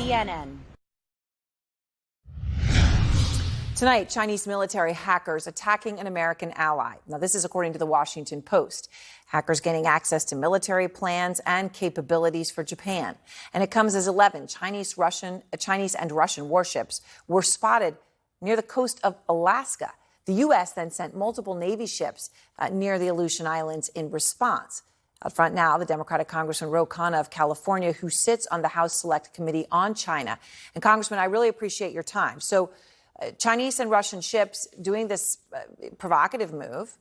CNN. Tonight, Chinese military hackers attacking an American ally. Now, this is according to the Washington Post. Hackers gaining access to military plans and capabilities for Japan. And it comes as 11 Chinese and Russian warships were spotted near the coast of Alaska. The U.S. then sent multiple Navy ships near the Aleutian Islands in response. Out front now, the Democratic Congressman Khanna of California, who sits on the House Select Committee on China. And Congressman, I really appreciate your time. So Chinese and Russian ships doing this provocative move,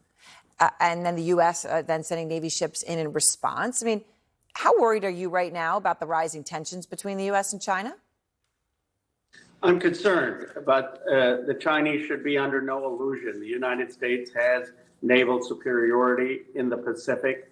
and then the U.S. Then sending Navy ships in response. I mean, how worried are you right now about the rising tensions between the U.S. and China? I'm concerned, but the Chinese should be under no illusion. The United States has naval superiority in the Pacific.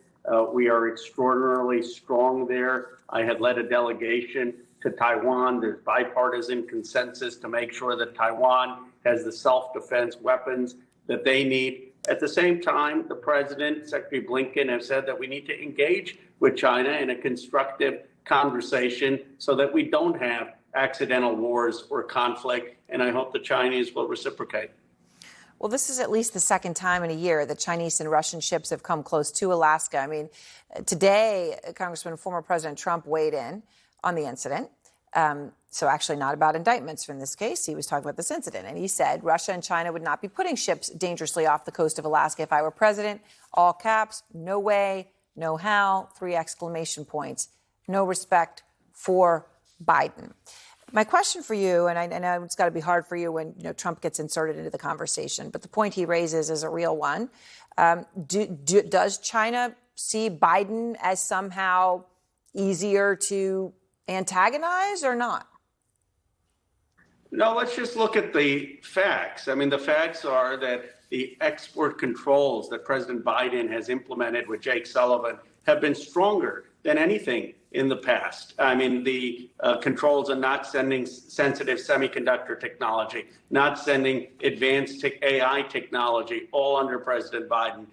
We are extraordinarily strong there. I had led a delegation to Taiwan. There's bipartisan consensus to make sure that Taiwan has the self-defense weapons that they need. At the same time, the president, Secretary Blinken, have said that we need to engage with China in a constructive conversation so that we don't have accidental wars or conflict, and I hope the Chinese will reciprocate. Well, this is at least the second time in a year that Chinese and Russian ships have come close to Alaska. I mean, today, Congressman, former President Trump weighed in on the incident. So actually not about indictments from this case. He was talking about this incident. And he said Russia and China would not be putting ships dangerously off the coast of Alaska if I were president. All caps, no way, no how, 3 exclamation points. No respect for Biden. My question for you, and I know it's got to be hard for you when Trump gets inserted into the conversation, but the point he raises is a real one. Does China see Biden as somehow easier to antagonize or not? No, let's just look at the facts. I mean, the facts are that the export controls that President Biden has implemented with Jake Sullivan have been stronger than anything in the past. I mean, the controls are not sending sensitive semiconductor technology, not sending advanced AI technology, all under President Biden.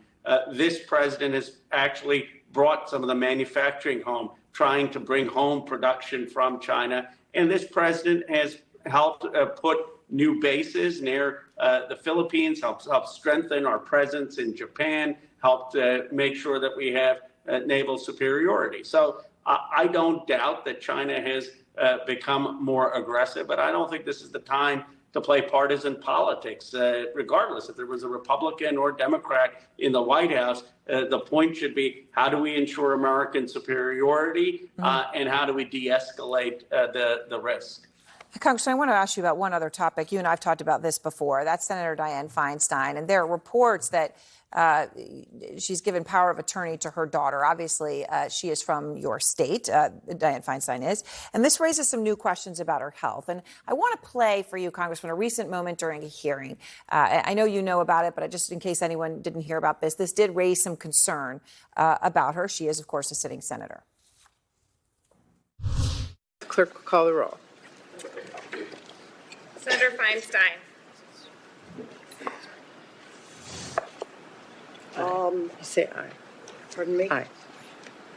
This president has actually brought some of the manufacturing home, trying to bring home production from China. And this president has helped put new bases near the Philippines, helped strengthen our presence in Japan, helped make sure that we have naval superiority. So I don't doubt that China has become more aggressive, but I don't think this is the time to play partisan politics. Regardless if there was a Republican or Democrat in the White House, the point should be how do we ensure American superiority and how do we de-escalate the risk? Congressman, I want to ask you about one other topic. You and I have talked about this before. That's Senator Dianne Feinstein. And there are reports that she's given power of attorney to her daughter. Obviously, she is from your state, Dianne Feinstein is. And this raises some new questions about her health. And I want to play for you, Congressman, a recent moment during a hearing. I know you know about it, but just in case anyone didn't hear about this did raise some concern about her. She is, of course, a sitting senator. Clerk will call the roll. Senator Feinstein. Say aye. Pardon me? Aye.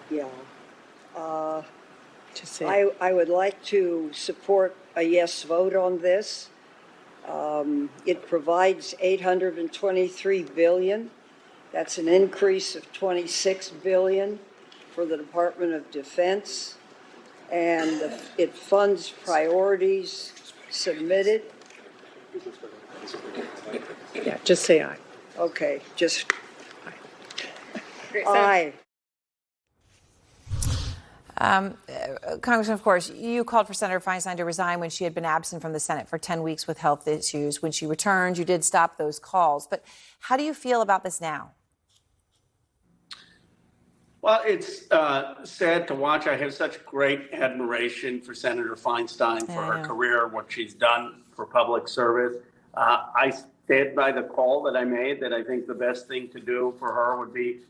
Yeah. Just say I would like to support a yes vote on this. It provides $823 billion. That's an increase of $26 billion for the Department of Defense. And it funds priorities submitted. Yeah, just say aye. Okay, just Great, aye. Congressman, of course, you called for Senator Feinstein to resign when she had been absent from the Senate for 10 weeks with health issues. When she returned, you did stop those calls. But how do you feel about this now? Well, it's sad to watch. I have such great admiration for Senator Feinstein for her career, what she's done for public service. I stand by the call that I made that I think the best thing to do for her would be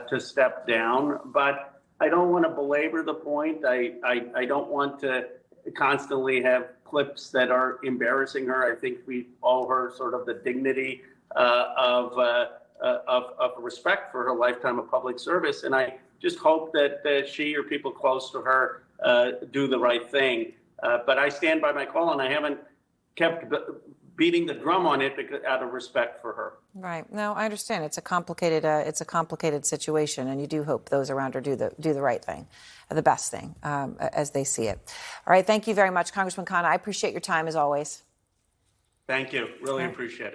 to step down. But I don't want to belabor the point. I don't want to constantly have clips that are embarrassing her. I think we owe her sort of the dignity of respect for her lifetime of public service. And I just hope that she or people close to her do the right thing. But I stand by my call, and I haven't kept beating the drum on it out of respect for her. Right. No, I understand. It's a complicated situation, and you do hope those around her do the right thing, the best thing, as they see it. All right. Thank you very much, Congressman Khanna. I appreciate your time as always. Thank you. Really appreciate it.